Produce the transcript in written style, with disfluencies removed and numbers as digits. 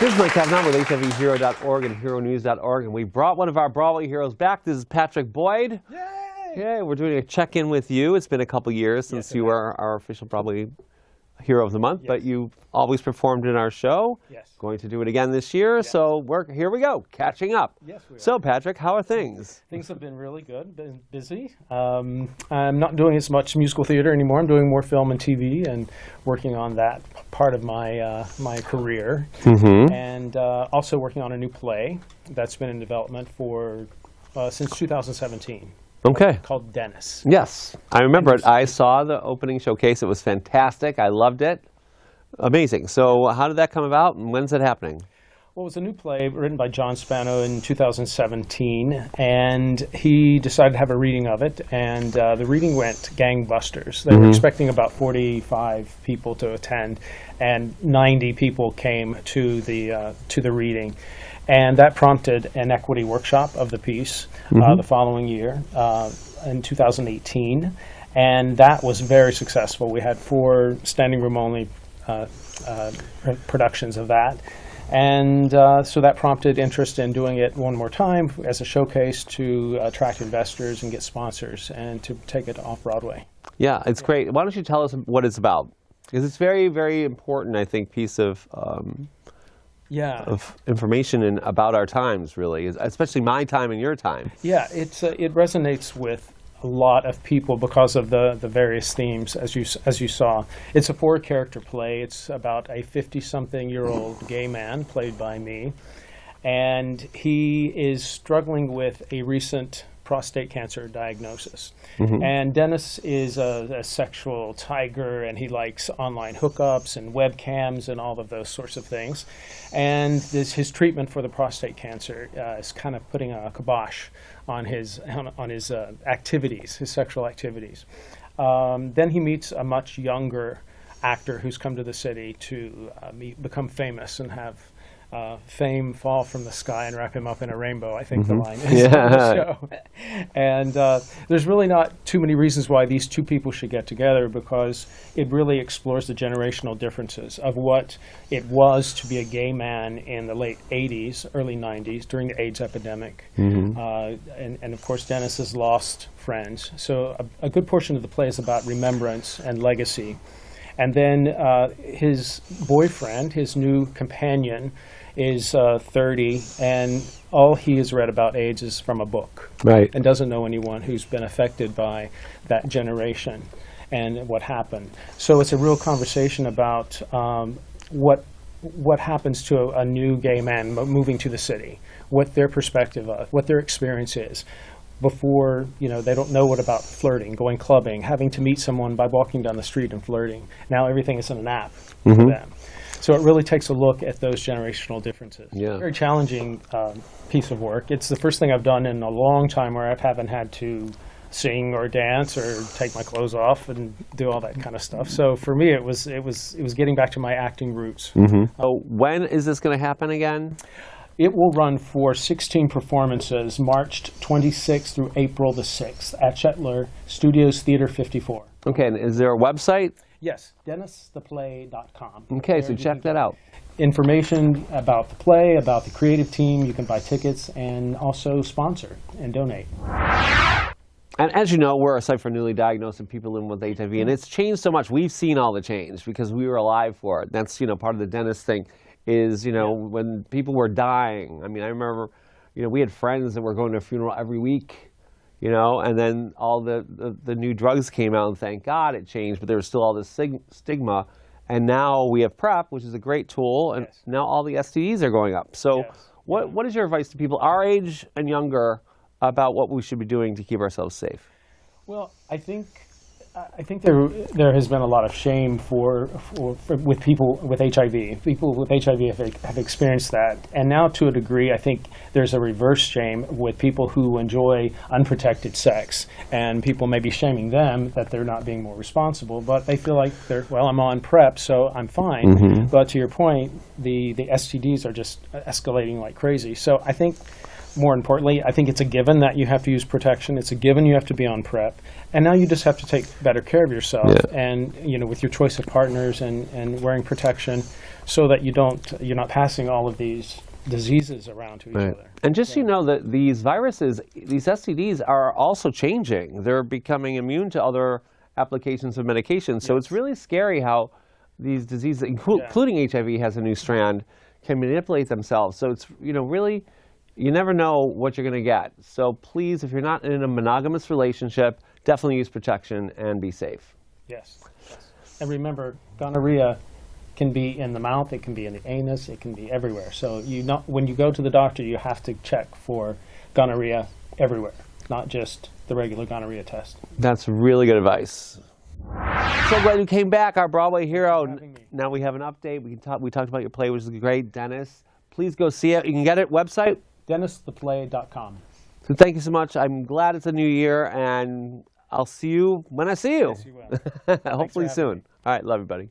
This is Mike Kavanaugh with HERONewS.org and HERONEWS.org, and we brought one of our Broadway heroes back. This is Patrick Boyd. Yay! Yay, we're doing a check-in with you. It's been a couple years since you were our official Broadway Hero of the Month, but you've always performed in our show. Yes. Going to do it again this year, so here we go, catching up. Yes, we are. So, Patrick, how are things? Things have been really good, been busy. I'm not doing as much musical theater anymore. I'm doing more film and TV and working on that part of my my career. And also working on a new play that's been in development for since 2017. Okay. Called Dennis. Yes, I remember it. I saw the opening showcase. It was fantastic. I loved it. Amazing. So how did that come about, and when's it happening? Well, it was a new play written by John Spano in 2017, and he decided to have a reading of it, and the reading went gangbusters. They were expecting about 45 people to attend, and 90 people came to the reading. And that prompted an equity workshop of the piece the following year, in 2018, and that was very successful. We had 4 standing room only productions of that, and so that prompted interest in doing it one more time as a showcase to attract investors and get sponsors and to take it off Broadway. Yeah, it's great. Why don't you tell us what it's about? Because it's very, very important, I think, piece of information about our times, really, especially my time and your time. Yeah, it resonates with a lot of people because of the various themes, as you saw. It's a 4-character play. It's about a 50-something-year-old gay man, played by me, and he is struggling with a recent prostate cancer diagnosis. And Dennis is a sexual tiger, and he likes online hookups and webcams and all of those sorts of things. And his treatment for the prostate cancer is kind of putting a kibosh on his activities, his sexual activities. Then he meets a much younger actor who's come to the city to become famous and have fame fall from the sky and wrap him up in a rainbow, I think the line is in the show. And there's really not too many reasons why these two people should get together, because it really explores the generational differences of what it was to be a gay man in the late 80s, early 90s, during the AIDS epidemic. And of course, Dennis has lost friends. So a good portion of the play is about remembrance and legacy. And then his boyfriend, his new companion, is 30, and all he has read about AIDS is from a book. Right. And doesn't know anyone who's been affected by that generation and what happened. So it's a real conversation about what happens to a new gay man moving to the city, what their perspective of, what their experience is. Before, they don't know what about flirting, going clubbing, having to meet someone by walking down the street and flirting. Now everything is in an app for them. So it really takes a look at those generational differences. Yeah. Very challenging piece of work. It's the first thing I've done in a long time where I haven't had to sing or dance or take my clothes off and do all that kind of stuff. So for me, it was getting back to my acting roots. So when is this going to happen again? It will run for 16 performances, March 26th through April the 6th at Shetler Studios Theater 54. Okay, and is there a website? Yes, DennisThePlay.com. Okay, so check that out. Information about the play, about the creative team. You can buy tickets and also sponsor and donate. And as you know, we're a site for newly diagnosed and people living with HIV, and it's changed so much. We've seen all the change because we were alive for it. That's, part of the Dennis thing. Is, when people were dying. I mean, I remember, we had friends that were going to a funeral every week, and then all the new drugs came out, and thank God it changed, but there was still all this stigma. And now we have PrEP, which is a great tool, and now all the STDs are going up. So what is your advice to people our age and younger about what we should be doing to keep ourselves safe? Well, I think there has been a lot of shame with people with HIV. People with HIV have experienced that, and now to a degree, I think there's a reverse shame with people who enjoy unprotected sex, and people may be shaming them that they're not being more responsible, but they feel like I'm on PrEP, so I'm fine. But to your point, the STDs are just escalating like crazy. So I think more importantly, I think it's a given that you have to use protection. It's a given you have to be on PrEP. And now you just have to take better care of yourself and, with your choice of partners and wearing protection so that you're not passing all of these diseases around to each other. And just so you know that these viruses, these STDs are also changing. They're becoming immune to other applications of medication. So it's really scary how these diseases, including HIV, has a new strand, can manipulate themselves. So it's, really, you never know what you're going to get. So please, if you're not in a monogamous relationship, definitely use protection and be safe. Yes. And remember, gonorrhea can be in the mouth, it can be in the anus, it can be everywhere. So when you go to the doctor, you have to check for gonorrhea everywhere, not just the regular gonorrhea test. That's really good advice. So glad you came back, our Broadway hero. Now we have an update. We talked about your play, which is great. Dennis, please go see it. You can get it, website? DennisThePlay.com. So thank you so much. I'm glad it's a new year, and I'll see you when I see you. Yes, you will. Hopefully soon. All right, love you, buddy.